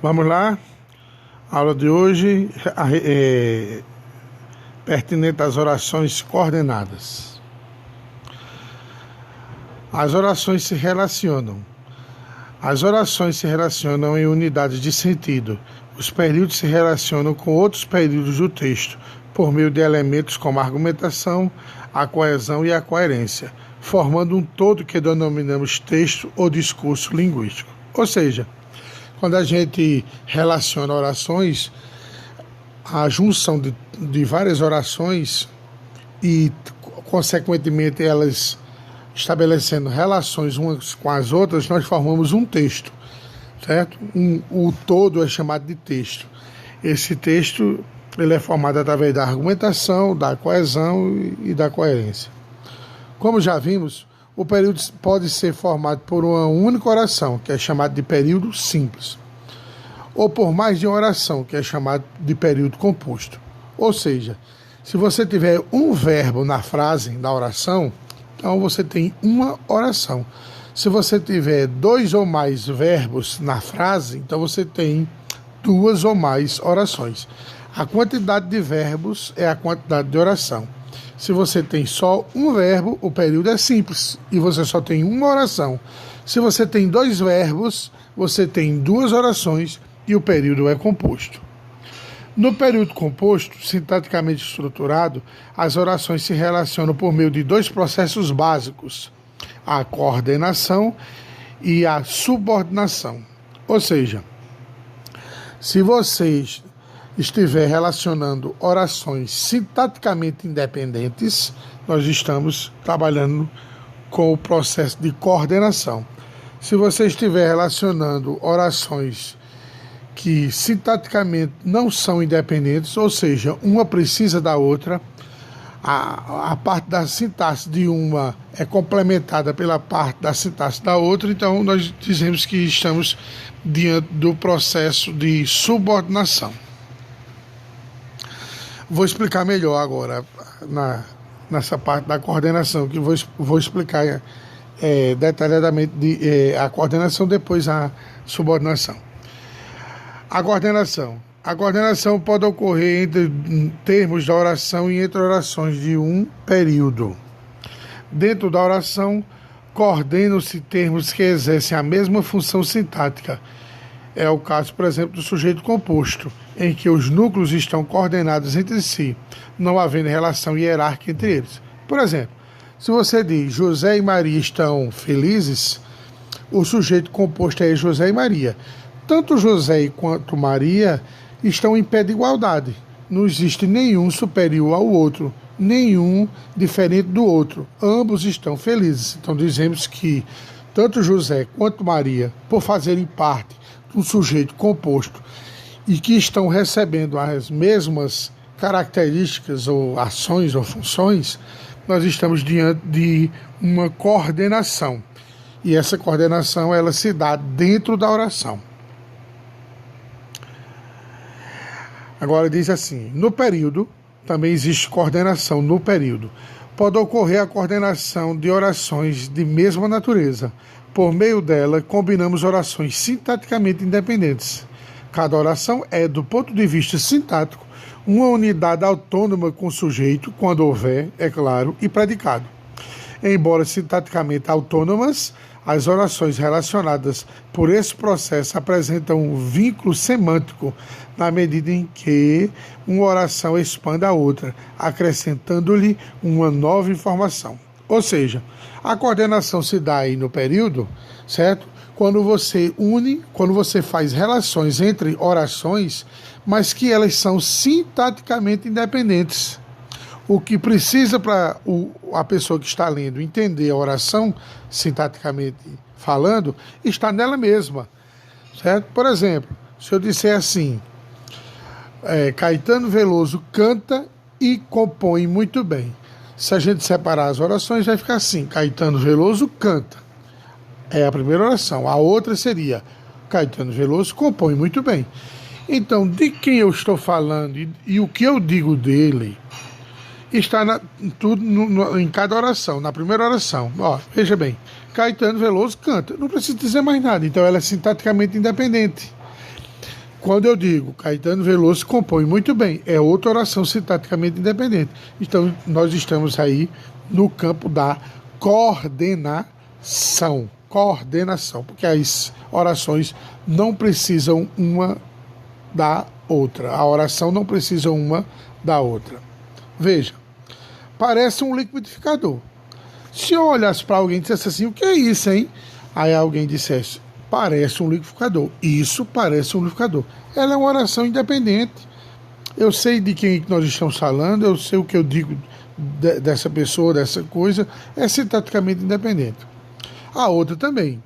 Vamos lá, a aula de hoje pertinente às orações coordenadas. As orações se relacionam. As orações se relacionam em unidades de sentido. Os períodos se relacionam com outros períodos do texto, por meio de elementos como a argumentação, a coesão e a coerência, formando um todo que denominamos texto ou discurso linguístico. Ou seja, quando a gente relaciona orações, a junção de várias orações e, consequentemente, elas estabelecendo relações umas com as outras, nós formamos um texto, certo? O todo é chamado de texto. Esse texto ele é formado através da argumentação, da coesão e da coerência. Como já vimos, o período pode ser formado por uma única oração, que é chamado de período simples, ou por mais de uma oração, que é chamado de período composto. Ou seja, se você tiver um verbo na frase, na oração, então você tem uma oração. Se você tiver dois ou mais verbos na frase, então você tem duas ou mais orações. A quantidade de verbos é a quantidade de oração. Se você tem só um verbo, o período é simples e você só tem uma oração. Se você tem dois verbos, você tem duas orações e o período é composto. No período composto, sintaticamente estruturado, as orações se relacionam por meio de dois processos básicos, a coordenação e a subordinação. Ou seja, se vocês estiver relacionando orações sintaticamente independentes, nós estamos trabalhando com o processo de coordenação. Se você estiver relacionando orações que sintaticamente não são independentes, ou seja, uma precisa da outra, a parte da sintaxe de uma é complementada pela parte da sintaxe da outra, então nós dizemos que estamos diante do processo de subordinação. Vou explicar melhor agora nessa parte da coordenação, que vou explicar detalhadamente a coordenação, depois a subordinação. A coordenação pode ocorrer entre termos da oração e entre orações de um período. Dentro da oração, coordenam-se termos que exercem a mesma função sintática. É o caso, por exemplo, do sujeito composto, em que os núcleos estão coordenados entre si, não havendo relação hierárquica entre eles. Por exemplo, se você diz José e Maria estão felizes, o sujeito composto é José e Maria. Tanto José quanto Maria estão em pé de igualdade. Não existe nenhum superior ao outro, nenhum diferente do outro. Ambos estão felizes. Então dizemos que tanto José quanto Maria, por fazerem parte de um sujeito composto e que estão recebendo as mesmas características ou ações ou funções, nós estamos diante de uma coordenação. E essa coordenação ela se dá dentro da oração. Agora diz assim, no período, também existe coordenação no período. Pode ocorrer a coordenação de orações de mesma natureza. Por meio dela, combinamos orações sintaticamente independentes. Cada oração é, do ponto de vista sintático, uma unidade autônoma com sujeito, quando houver, é claro, e predicado. Embora sintaticamente autônomas, as orações relacionadas por esse processo apresentam um vínculo semântico na medida em que uma oração expande a outra, acrescentando-lhe uma nova informação. Ou seja, a coordenação se dá aí no período, certo? Quando você faz relações entre orações, mas que elas são sintaticamente independentes. O que precisa para a pessoa que está lendo entender a oração, sintaticamente falando, está nela mesma, certo? Por exemplo, se eu disser assim, Caetano Veloso canta e compõe muito bem. Se a gente separar as orações, vai ficar assim, Caetano Veloso canta. É a primeira oração. A outra seria, Caetano Veloso compõe muito bem. Então, de quem eu estou falando e o que eu digo dele está em cada oração. Na primeira oração, veja bem, Caetano Veloso canta, não preciso dizer mais nada, então ela é sintaticamente independente. Quando eu digo Caetano Veloso compõe muito bem, é outra oração sintaticamente independente. Então, nós estamos aí no campo da coordenação. Coordenação, porque as orações não precisam uma da outra. A oração não precisa uma da outra. Veja, parece um liquidificador. Se eu olhasse para alguém e dissesse assim, o que é isso, hein? Aí alguém dissesse, parece um liquidificador. Isso parece um liquidificador. Ela é uma oração independente. Eu sei de quem nós estamos falando, eu sei o que eu digo dessa pessoa, dessa coisa. É sintaticamente independente. A outra também.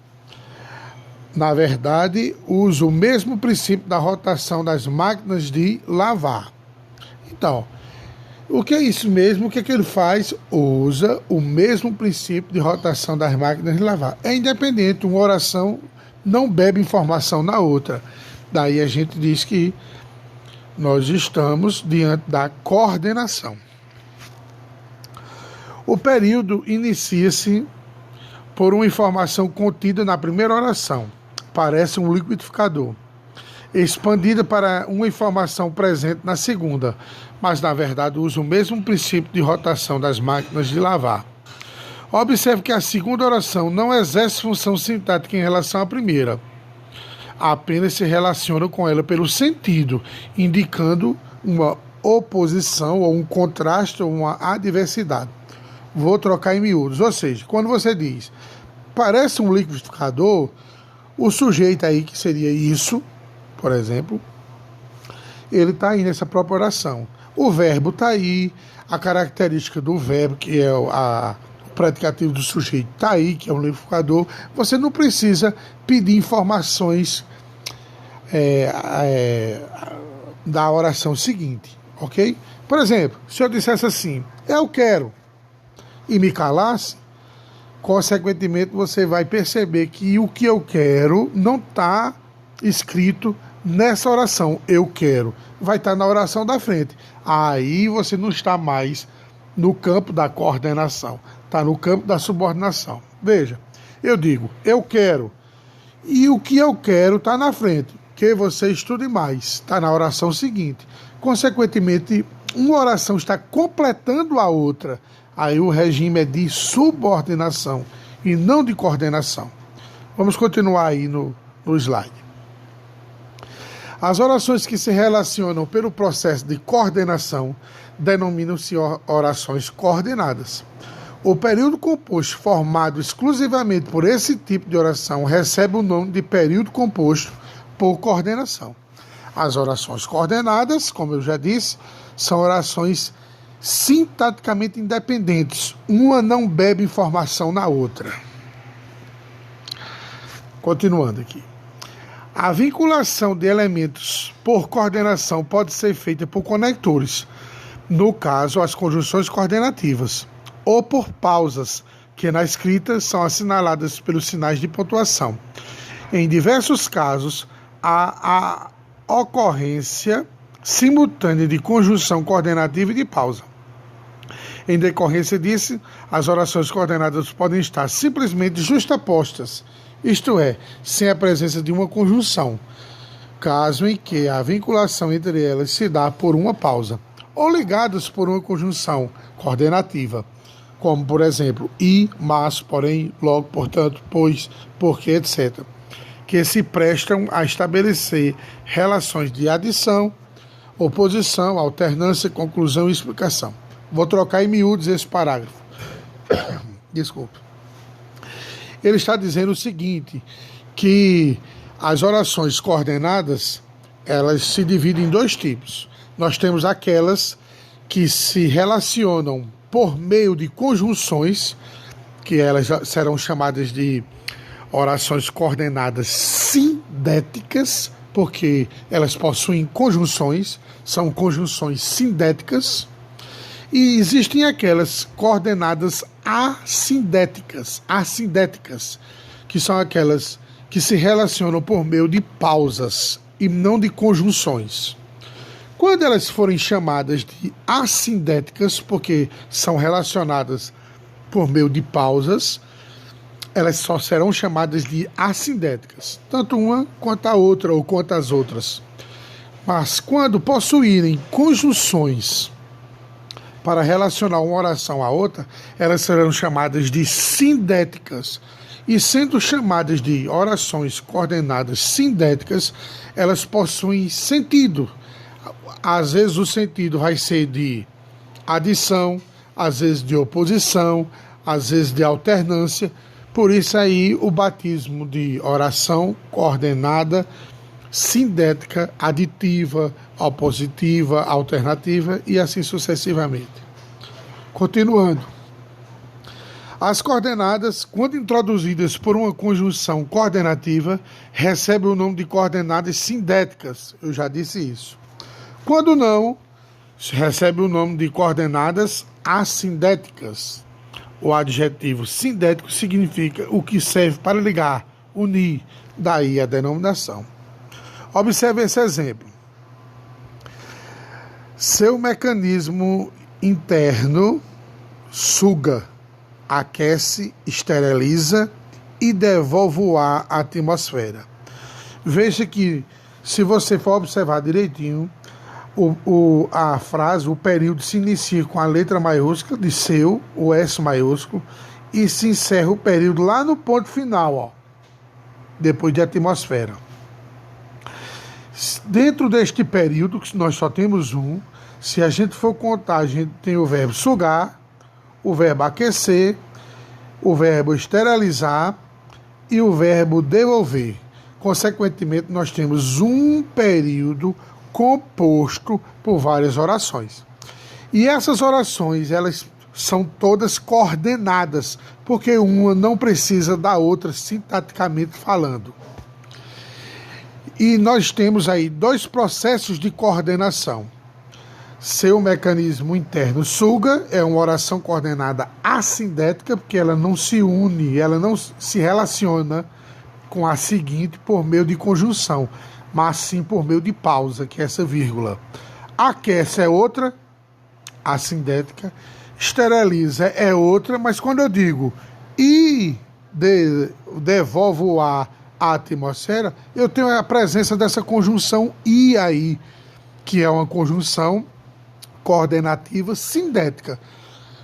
Na verdade, usa o mesmo princípio da rotação das máquinas de lavar. Então, o que é isso mesmo? O que é que ele faz? Usa o mesmo princípio de rotação das máquinas de lavar. É independente, uma oração não bebe informação na outra. Daí a gente diz que nós estamos diante da coordenação. O período inicia-se por uma informação contida na primeira oração. Parece um liquidificador. Expandida para uma informação presente na segunda, mas na verdade usa o mesmo princípio de rotação das máquinas de lavar. Observe que a segunda oração não exerce função sintática em relação à primeira, apenas se relaciona com ela pelo sentido, indicando uma oposição ou um contraste ou uma adversidade. Vou trocar em miúdos, ou seja, quando você diz parece um liquidificador, o sujeito aí que seria isso, por exemplo, ele está aí nessa própria oração. O verbo está aí, a característica do verbo, que é o predicativo do sujeito, está aí, que é um liquidificador. Você não precisa pedir informações da oração seguinte, ok? Por exemplo, se eu dissesse assim, eu quero, e me calasse, consequentemente você vai perceber que o que eu quero não está escrito nessa oração, eu quero, vai estar na oração da frente. Aí você não está mais no campo da coordenação, está no campo da subordinação. Veja, eu digo, eu quero, e o que eu quero está na frente, que você estude mais, está na oração seguinte. Consequentemente, uma oração está completando a outra, aí o regime é de subordinação e não de coordenação. Vamos continuar aí no slide. As orações que se relacionam pelo processo de coordenação denominam-se orações coordenadas. O período composto formado exclusivamente por esse tipo de oração recebe o nome de período composto por coordenação. As orações coordenadas, como eu já disse, são orações sintaticamente independentes. Uma não bebe informação na outra. Continuando aqui. A vinculação de elementos por coordenação pode ser feita por conectores, no caso, as conjunções coordenativas, ou por pausas, que na escrita são assinaladas pelos sinais de pontuação. Em diversos casos, há a ocorrência simultânea de conjunção coordenativa e de pausa. Em decorrência disso, as orações coordenadas podem estar simplesmente justapostas, isto é, sem a presença de uma conjunção, caso em que a vinculação entre elas se dá por uma pausa, ou ligadas por uma conjunção coordenativa, como, por exemplo, e, mas, porém, logo, portanto, pois, porque, etc., que se prestam a estabelecer relações de adição, oposição, alternância, conclusão e explicação. Vou trocar em miúdos esse parágrafo. Desculpe. Ele está dizendo o seguinte, que as orações coordenadas, elas se dividem em dois tipos. Nós temos aquelas que se relacionam por meio de conjunções, que elas serão chamadas de orações coordenadas sindéticas, porque elas possuem conjunções, são conjunções sindéticas. E existem aquelas coordenadas assindéticas, que são aquelas que se relacionam por meio de pausas e não de conjunções. Quando elas forem chamadas de assindéticas, porque são relacionadas por meio de pausas, elas só serão chamadas de assindéticas, tanto uma quanto a outra ou quanto as outras. Mas quando possuírem conjunções para relacionar uma oração a outra, elas serão chamadas de sindéticas. E sendo chamadas de orações coordenadas sindéticas, elas possuem sentido. Às vezes o sentido vai ser de adição, às vezes de oposição, às vezes de alternância. Por isso aí o batismo de oração coordenada sindética, aditiva, opositiva, alternativa e assim sucessivamente. Continuando. As coordenadas, quando introduzidas por uma conjunção coordenativa, recebem o nome de coordenadas sindéticas. Eu já disse isso. Quando não, recebe o nome de coordenadas assindéticas. O adjetivo sindético significa o que serve para ligar, unir, daí a denominação. Observe esse exemplo. Seu mecanismo interno suga, aquece, esteriliza e devolve o ar à atmosfera. Veja que, se você for observar direitinho, a frase, o período se inicia com a letra maiúscula de seu, o S maiúsculo, e se encerra o período lá no ponto final, ó, depois de atmosfera. Dentro deste período, que nós só temos um, se a gente for contar, a gente tem o verbo sugar, o verbo aquecer, o verbo esterilizar e o verbo devolver. Consequentemente, nós temos um período composto por várias orações. E essas orações, elas são todas coordenadas, porque uma não precisa da outra sintaticamente falando. E nós temos aí dois processos de coordenação. Seu mecanismo interno suga é uma oração coordenada assindética, porque ela não se une, ela não se relaciona com a seguinte por meio de conjunção, mas sim por meio de pausa, que é essa vírgula. Aquece é outra, assindética. Esteriliza é outra, mas quando eu digo e devolve o ar à atmosfera, eu tenho a presença dessa conjunção e aí, que é uma conjunção coordenativa sindética.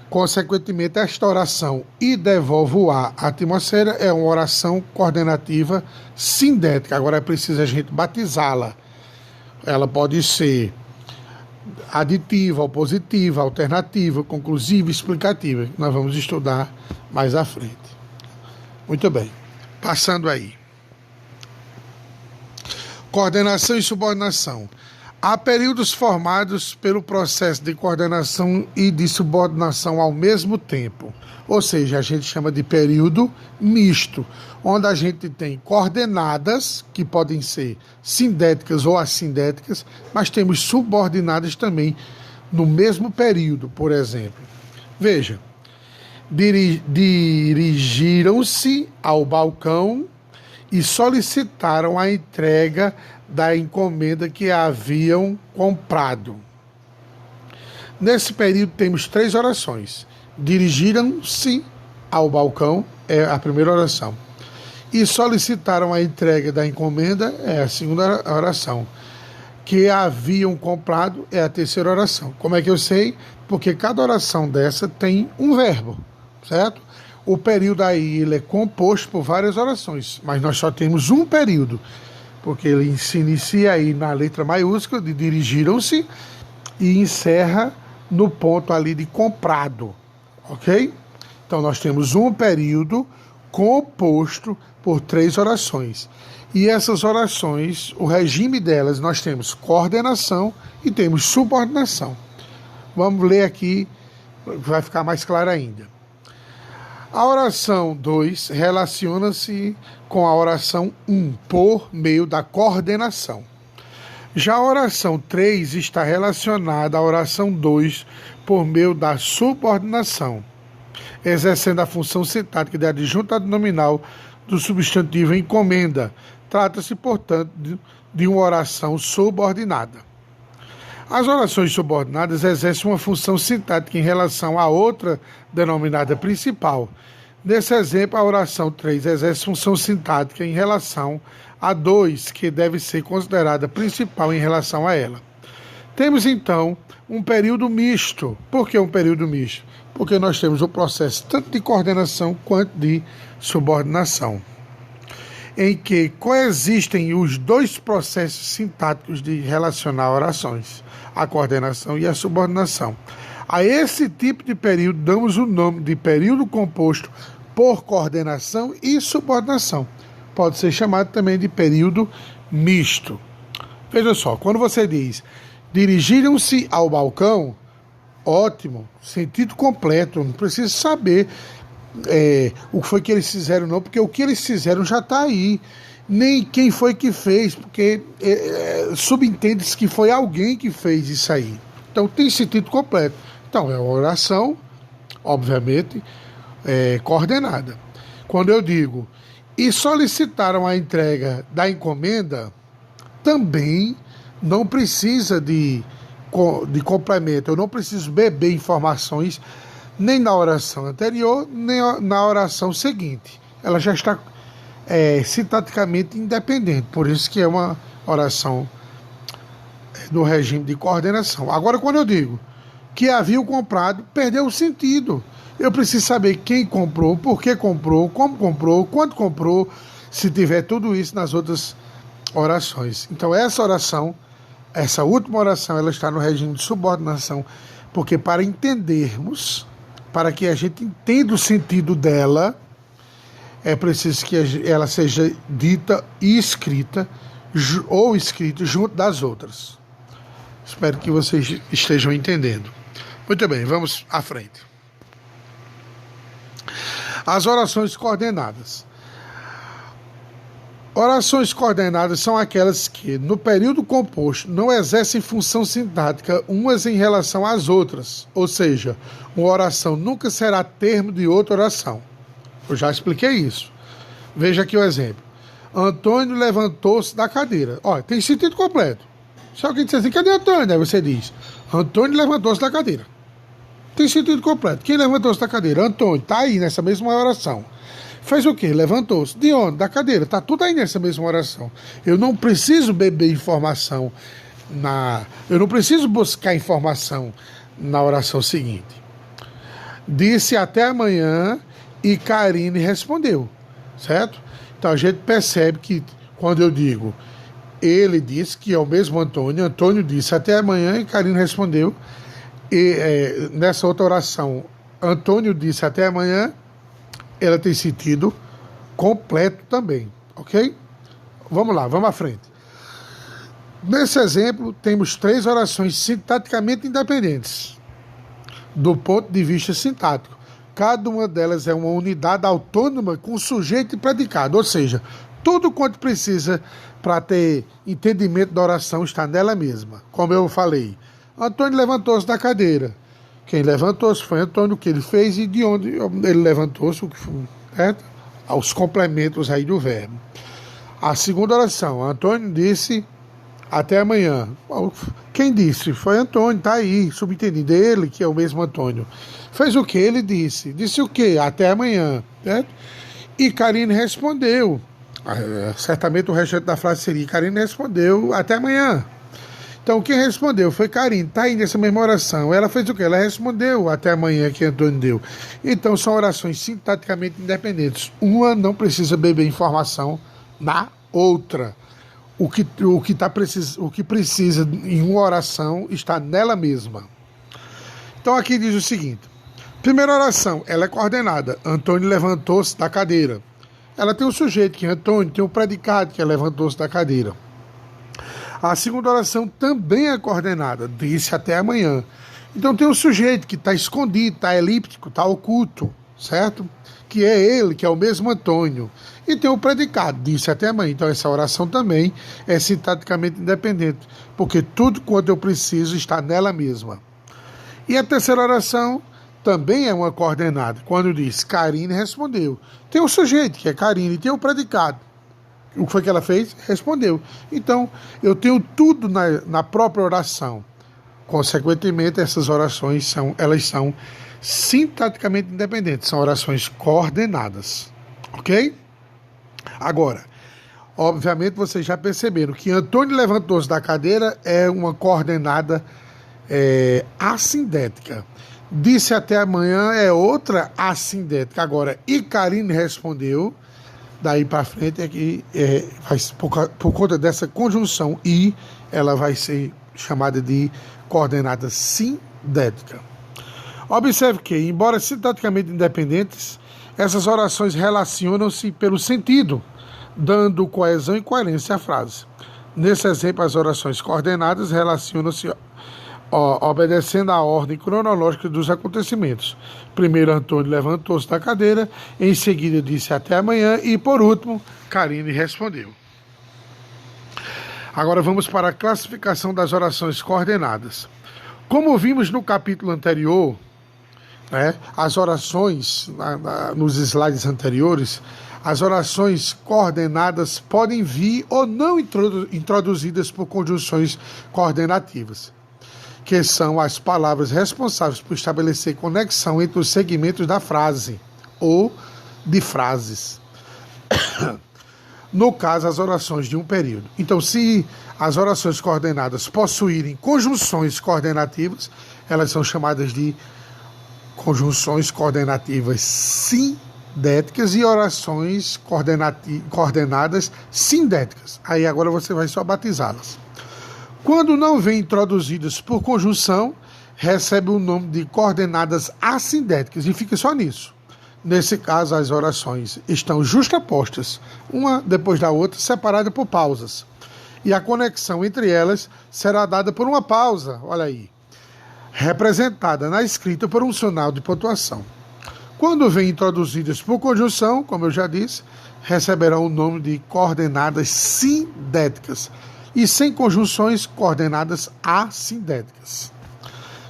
Consequentemente, esta oração e devolve o ar à atmosfera é uma oração coordenativa sindética. Agora é preciso a gente batizá-la. Ela pode ser aditiva, opositiva, alternativa, conclusiva, explicativa. Nós vamos estudar mais à frente. Muito bem. Passando aí. Coordenação e subordinação. Há períodos formados pelo processo de coordenação e de subordinação ao mesmo tempo. Ou seja, a gente chama de período misto, onde a gente tem coordenadas, que podem ser sindéticas ou assindéticas, mas temos subordinadas também no mesmo período, por exemplo. Veja, dirigiram-se ao balcão e solicitaram a entrega da encomenda que haviam comprado. Nesse período temos 3 orações. Dirigiram-se ao balcão, é a primeira oração. E solicitaram a entrega da encomenda, é a segunda oração. Que haviam comprado, é a terceira oração. Como é que eu sei? Porque cada oração dessa tem um verbo, certo? O período aí ele é composto por várias orações, mas nós só temos um período, porque ele se inicia aí na letra maiúscula de dirigiram-se e encerra no ponto ali de comprado, ok? Então nós temos um período composto por 3 orações. E essas orações, o regime delas, nós temos coordenação e temos subordinação. Vamos ler aqui, vai ficar mais claro ainda. A oração 2 relaciona-se com a oração 1 por meio da coordenação. Já a oração 3 está relacionada à oração 2 por meio da subordinação, exercendo a função sintática de adjunto adnominal do substantivo encomenda. Trata-se, portanto, de uma oração subordinada. As orações subordinadas exercem uma função sintática em relação à outra denominada principal, Nesse exemplo, a oração 3 exerce função sintática em relação a 2, que deve ser considerada principal em relação a ela. Temos, então, um período misto. Por que um período misto? Porque nós temos o processo tanto de coordenação quanto de subordinação, em que coexistem os dois processos sintáticos de relacionar orações, a coordenação e a subordinação. A esse tipo de período damos o nome de período composto por coordenação e subordinação. Pode ser chamado também de período misto. Veja só, quando você diz dirigiram-se ao balcão, ótimo, sentido completo, não preciso saber o que foi que eles fizeram não, porque o que eles fizeram já está aí. Nem quem foi que fez, porque subentende-se que foi alguém que fez isso aí. Então tem sentido completo. Então é uma oração, obviamente, coordenada. Quando eu digo e solicitaram a entrega da encomenda, também não precisa de complemento. Eu não preciso beber informações nem na oração anterior, nem na oração seguinte. Ela já está sintaticamente independente, por isso que é uma oração no regime de coordenação. Agora, quando eu digo que havia comprado, perdeu o sentido. Eu preciso saber quem comprou, por que comprou, como comprou, quanto comprou, se tiver tudo isso nas outras orações. Então, essa oração, essa última oração, ela está no regime de subordinação, porque para entendermos, para que a gente entenda o sentido dela, é preciso que ela seja dita e escrita, ou escrita junto das outras. Espero que vocês estejam entendendo. Muito bem, vamos à frente. As orações coordenadas. Orações coordenadas são aquelas que, no período composto, não exercem função sintática umas em relação às outras. Ou seja, uma oração nunca será termo de outra oração. Eu já expliquei isso. Veja aqui o exemplo. Antônio levantou-se da cadeira. Olha, tem sentido completo. Se alguém disser assim, cadê Antônio? Aí você diz, Antônio levantou-se da cadeira. Tem sentido completo. Quem levantou-se da cadeira? Antônio. Está aí nessa mesma oração. Fez o quê? Levantou-se. De onde? Da cadeira. Está tudo aí nessa mesma oração. Eu não preciso beber informação eu não preciso buscar informação na oração seguinte. Disse até amanhã e Karine respondeu. Certo? Então a gente percebe que quando eu digo ele disse, que é o mesmo Antônio, Antônio disse até amanhã e Karine respondeu. E nessa outra oração, Antônio disse até amanhã, ela tem sentido completo também, ok? Vamos lá, vamos à frente. Nesse exemplo, temos 3 orações sintaticamente independentes, do ponto de vista sintático. Cada uma delas é uma unidade autônoma com sujeito e predicado, ou seja, tudo quanto precisa para ter entendimento da oração está nela mesma. Como eu falei, Antônio levantou-se da cadeira. Quem levantou-se foi Antônio, o que ele fez e de onde ele levantou-se, o que foi, certo? Aos complementos aí do verbo. A segunda oração, Antônio disse até amanhã. Quem disse? Foi Antônio, está aí, subentendido ele, que é o mesmo Antônio. Fez o que? Ele disse. Disse o quê? Até amanhã, certo? E Karine respondeu. Certamente o restante da frase seria, Karine respondeu até amanhã. Então, quem respondeu foi Karine, está aí nessa mesma oração. Ela fez o quê? Ela respondeu até amanhã que Antônio deu. Então, são orações sintaticamente independentes. Uma não precisa beber informação na outra. O que precisa em uma oração está nela mesma. Então, aqui diz o seguinte. Primeira oração, ela é coordenada. Antônio levantou-se da cadeira. Ela tem um sujeito, que é Antônio, tem um predicado, que é levantou-se da cadeira. A segunda oração também é coordenada, disse até amanhã. Então tem um sujeito que está escondido, está elíptico, está oculto, certo? Que é ele, que é o mesmo Antônio. E tem o predicado, disse até amanhã. Então essa oração também é sintaticamente independente, porque tudo quanto eu preciso está nela mesma. E a terceira oração também é uma coordenada. Quando diz Karine respondeu. Tem um sujeito, que é Karine, e tem o predicado. O que foi que ela fez? Respondeu. Então, eu tenho tudo na própria oração. Consequentemente, essas orações elas são sintaticamente independentes, são orações coordenadas, ok? Agora, obviamente vocês já perceberam que Antônio levantou-se da cadeira é uma coordenada assindética. Disse até amanhã é outra assindética. Agora, e Karine respondeu, daí para frente é que por conta dessa conjunção e ela vai ser chamada de coordenada sindética. Observe que, embora sintaticamente independentes, essas orações relacionam-se pelo sentido, dando coesão e coerência à frase. Nesse exemplo, as orações coordenadas relacionam-se obedecendo à ordem cronológica dos acontecimentos. Primeiro, Antônio levantou-se da cadeira, em seguida disse até amanhã e, por último, Karine respondeu. Agora vamos para a classificação das orações coordenadas. Como vimos no capítulo anterior, as orações, nos slides anteriores, as orações coordenadas podem vir ou não introduzidas por conjunções coordenativas, que são as palavras responsáveis por estabelecer conexão entre os segmentos da frase ou de frases. No caso, as orações de um período. Então, se as orações coordenadas possuírem conjunções coordenativas, elas são chamadas de conjunções coordenativas sindéticas e orações coordenadas sindéticas. Aí agora você vai só batizá-las. Quando não vêm introduzidas por conjunção, recebe o nome de coordenadas assindéticas e fica só nisso. Nesse caso, as orações estão justapostas, uma depois da outra, separadas por pausas. E a conexão entre elas será dada por uma pausa, olha aí, representada na escrita por um sinal de pontuação. Quando vêm introduzidas por conjunção, como eu já disse, receberão o nome de coordenadas sindéticas e sem conjunções, coordenadas assindéticas.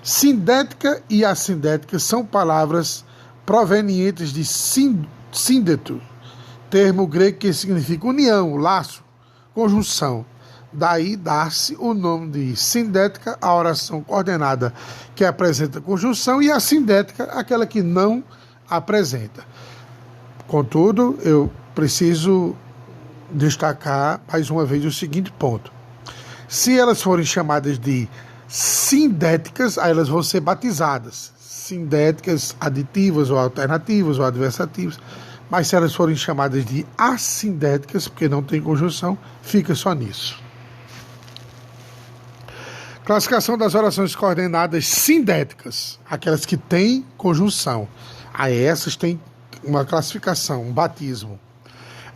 Sindética e assindética são palavras provenientes de síndeto, termo grego que significa união, laço, conjunção. Daí dá-se o nome de sindética à oração coordenada que apresenta conjunção e a sindética aquela que não apresenta. Contudo, eu preciso destacar mais uma vez o seguinte ponto. Se elas forem chamadas de sindéticas, aí elas vão ser batizadas. Sindéticas aditivas ou alternativas ou adversativas. Mas se elas forem chamadas de assindéticas, porque não tem conjunção, fica só nisso. Classificação das orações coordenadas sindéticas, aquelas que têm conjunção. Aí essas têm uma classificação, um batismo.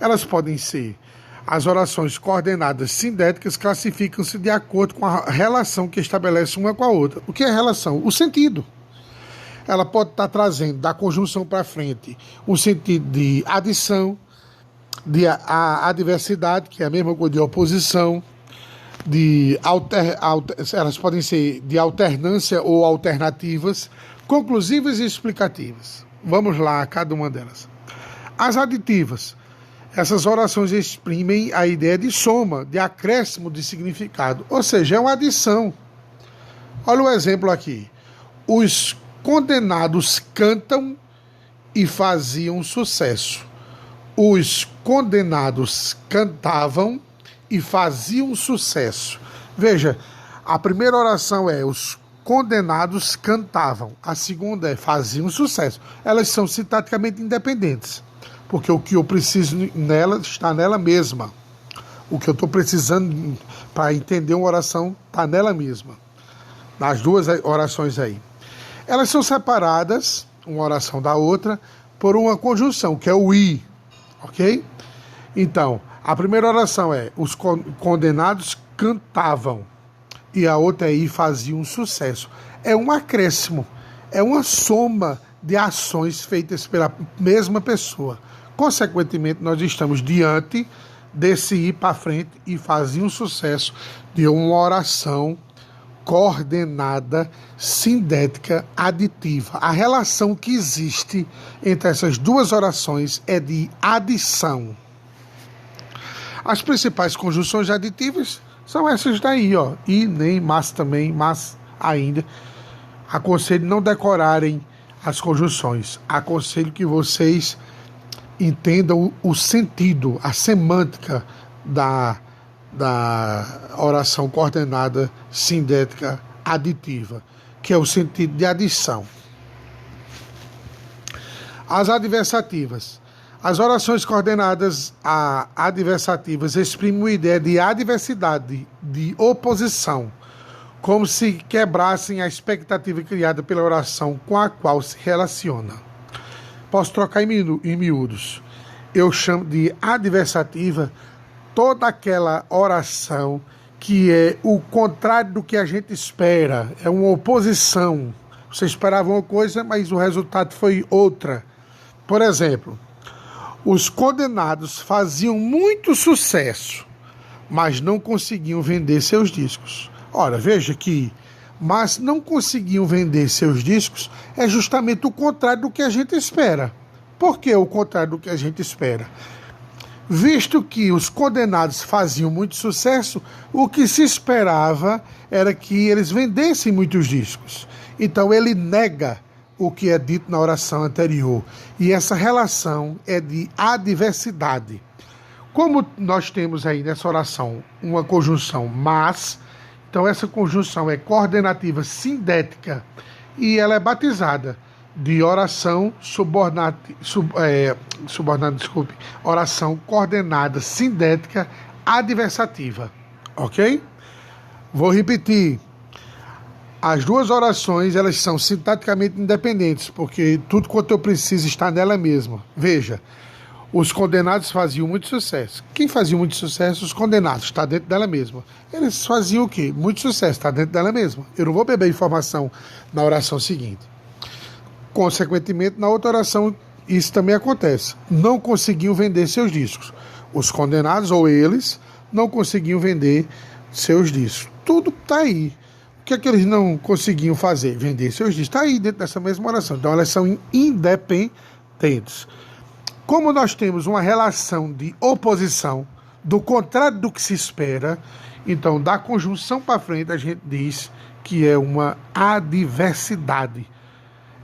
Elas podem ser, as orações coordenadas sindéticas classificam-se de acordo com a relação que estabelece uma com a outra. O que é relação? O sentido. Ela pode estar trazendo da conjunção para frente um sentido de adição, de adversidade, que é a mesma coisa de oposição, elas podem ser de alternância ou alternativas, conclusivas e explicativas. Vamos lá, cada uma delas. As aditivas. Essas orações exprimem a ideia de soma, de acréscimo de significado, ou seja, é uma adição. Olha o exemplo aqui. Os condenados cantam e faziam sucesso. Os condenados cantavam e faziam sucesso. Veja, a primeira oração é os condenados cantavam. A segunda é faziam sucesso. Elas são sintaticamente independentes, porque o que eu preciso nela está nela mesma. O que eu estou precisando para entender uma oração está nela mesma. Nas duas orações aí. Elas são separadas, uma oração da outra, por uma conjunção, que é o i, ok? Então, a primeira oração é os condenados cantavam e a outra é e faziam sucesso. É um acréscimo, é uma soma de ações feitas pela mesma pessoa. Consequentemente, nós estamos diante desse ir para frente e faziam sucesso de uma oração coordenada, sindética, aditiva. A relação que existe entre essas duas orações é de adição. As principais conjunções aditivas são essas daí, ó. E, nem, mas também, mas, ainda. Aconselho não decorarem as conjunções. Aconselho que vocês entendam o sentido, a semântica da oração coordenada sindética aditiva, que é o sentido de adição. As adversativas. As orações coordenadas adversativas exprimem uma ideia de adversidade, de oposição, como se quebrassem a expectativa criada pela oração com a qual se relaciona. Posso trocar em miúdos. Eu chamo de adversativa toda aquela oração que é o contrário do que a gente espera, é uma oposição. Você esperava uma coisa, mas o resultado foi outra. Por exemplo, os condenados faziam muito sucesso, mas não conseguiam vender seus discos. Ora, veja que, mas não conseguiam vender seus discos é justamente o contrário do que a gente espera. Por que o contrário do que a gente espera? Visto que os condenados faziam muito sucesso, o que se esperava era que eles vendessem muitos discos. Então ele nega o que é dito na oração anterior. E essa relação é de adversidade. Como nós temos aí nessa oração uma conjunção mas, então essa conjunção é coordenativa sindética e ela é batizada de oração oração coordenada sindética adversativa. Ok? Vou repetir. As duas orações, elas são sintaticamente independentes, porque tudo quanto eu preciso está nela mesma. Veja, os condenados faziam muito sucesso. Quem fazia muito sucesso? Os condenados, está dentro dela mesma. Eles faziam o quê? Muito sucesso, está dentro dela mesma. Eu não vou beber informação na oração seguinte. Consequentemente, na outra oração, isso também acontece. Não conseguiam vender seus discos. Os condenados, ou eles, não conseguiam vender seus discos. Tudo está aí. O que é que eles não conseguiam fazer? Vender seus discos. Está aí dentro dessa mesma oração. Então, elas são independentes. Como nós temos uma relação de oposição, do contrário do que se espera, então, da conjunção para frente, a gente diz que é uma adversidade.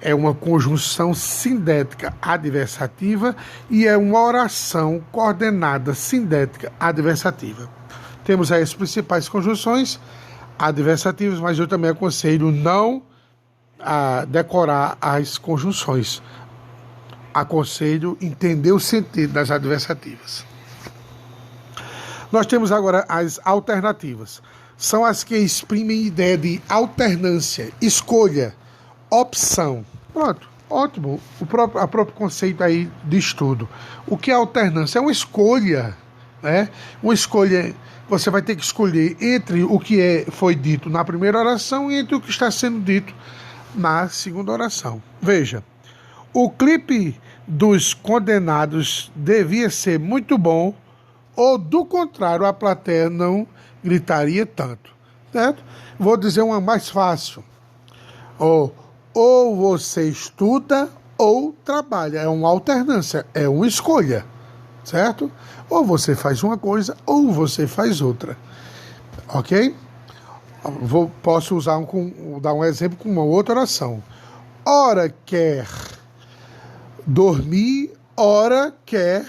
É uma conjunção sindética adversativa e é uma oração coordenada sindética adversativa. Temos aí as principais conjunções adversativas, mas eu também aconselho não a decorar as conjunções. Aconselho entender o sentido das adversativas. Nós temos agora as alternativas. São as que exprimem ideia de alternância, escolha, opção. Pronto, ótimo. O próprio conceito aí de estudo. O que é alternância? É uma escolha, né? Uma escolha. Você vai ter que escolher entre o que foi dito na primeira oração e entre o que está sendo dito na segunda oração. Veja, o clipe dos condenados devia ser muito bom, ou do contrário, a plateia não gritaria tanto. Certo? Vou dizer uma mais fácil. Ou você estuda ou trabalha. É uma alternância, é uma escolha. Certo? Ou você faz uma coisa ou você faz outra. Ok? Posso dar um exemplo com uma outra oração. Ora quer dormir, ora quer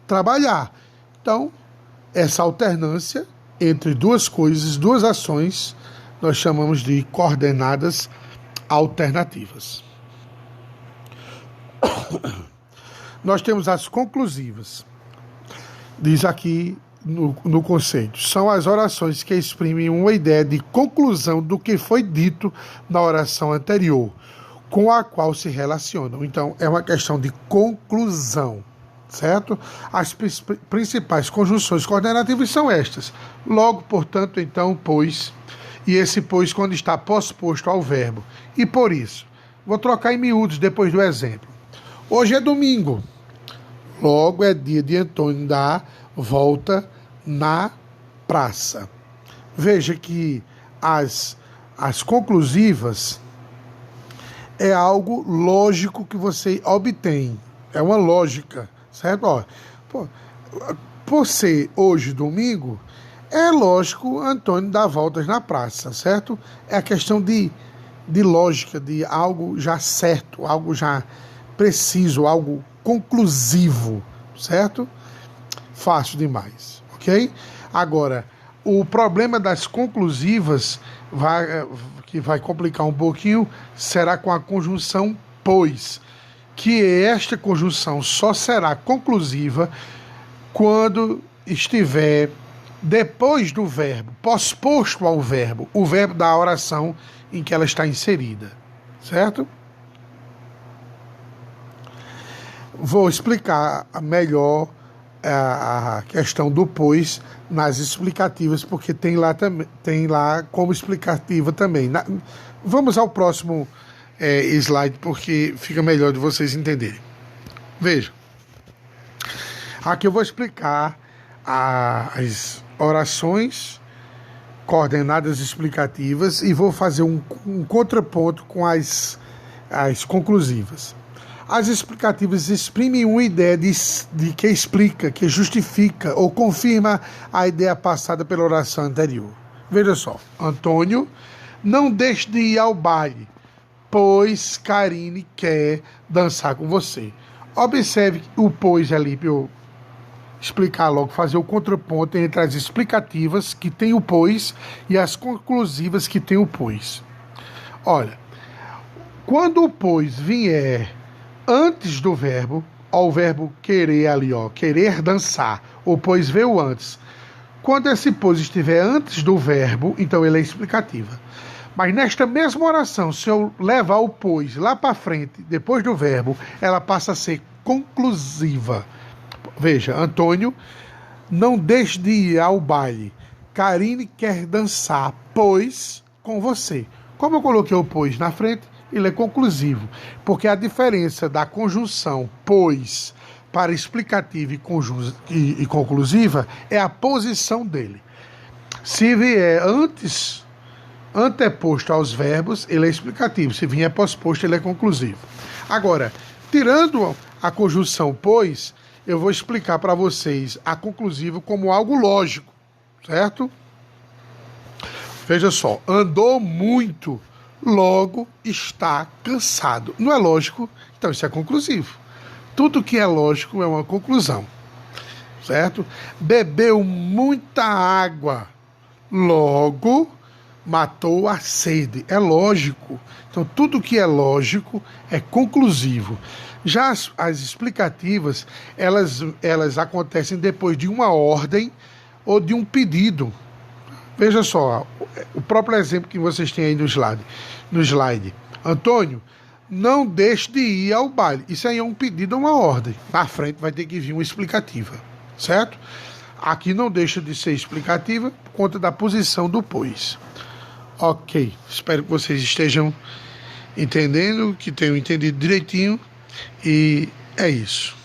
trabalhar. Então, essa alternância entre duas coisas, duas ações, nós chamamos de coordenadas alternativas. Nós temos as conclusivas. Diz aqui no conceito. São as orações que exprimem uma ideia de conclusão do que foi dito na oração anterior, com a qual se relacionam. Então, é uma questão de conclusão, certo? As principais conjunções coordenativas são estas. Logo, portanto, então, pois, e esse pois quando está posposto ao verbo. E por isso, vou trocar em miúdos depois do exemplo. Hoje é domingo. Logo é dia de Antônio dar volta na praça. Veja que as conclusivas é algo lógico que você obtém. É uma lógica, certo? Por ser hoje domingo, É lógico, Antônio dá voltas na praça, certo? É a questão de lógica, de algo já certo, algo já preciso, algo conclusivo, certo? Fácil demais, ok? Agora, o problema das conclusivas, que vai complicar um pouquinho, será com a conjunção pois, que esta conjunção só será conclusiva quando estiver depois do verbo, posposto ao verbo, o verbo da oração em que ela está inserida, certo? Vou explicar melhor a questão do pois nas explicativas, porque tem lá como explicativa também. Vamos ao próximo slide, porque fica melhor de vocês entenderem. Vejam. Aqui eu vou explicar as orações coordenadas explicativas e vou fazer um contraponto com as conclusivas. As explicativas exprimem uma ideia de que explica, que justifica ou confirma a ideia passada pela oração anterior. Veja só, Antônio, não deixe de ir ao baile, pois Karine quer dançar com você. Observe o pois ali, para eu explicar logo, fazer o contraponto entre as explicativas, que tem o pois, e as conclusivas, que tem o pois. Olha, quando o pois vier antes do verbo, ó, o verbo querer ali, ó, querer dançar, o pois veio antes. Quando esse pois estiver antes do verbo, então ele é explicativa. Mas nesta mesma oração, se eu levar o pois lá para frente, depois do verbo, ela passa a ser conclusiva. Veja, Antônio, não deixe de ir ao baile. Karine quer dançar, pois, com você. Como eu coloquei o pois na frente, ele é conclusivo, porque a diferença da conjunção pois para explicativa e conclusiva é a posição dele. Se vier anteposto aos verbos, ele é explicativo. Se vier posposto, ele é conclusivo. Agora, tirando a conjunção pois, eu vou explicar para vocês a conclusivo como algo lógico, certo? Veja só, andou muito, logo está cansado. Não é lógico? Então isso é conclusivo. Tudo que é lógico é uma conclusão, certo? Bebeu muita água, logo matou a sede. É lógico. Então tudo que é lógico é conclusivo. Já as explicativas, elas acontecem depois de uma ordem ou de um pedido. Veja só, o próprio exemplo que vocês têm aí no slide. Antônio, não deixe de ir ao baile. Isso aí é um pedido ou uma ordem. Na frente vai ter que vir uma explicativa, certo? Aqui não deixa de ser explicativa por conta da posição do pois. Ok, espero que vocês estejam entendendo, que tenham entendido direitinho. E é isso.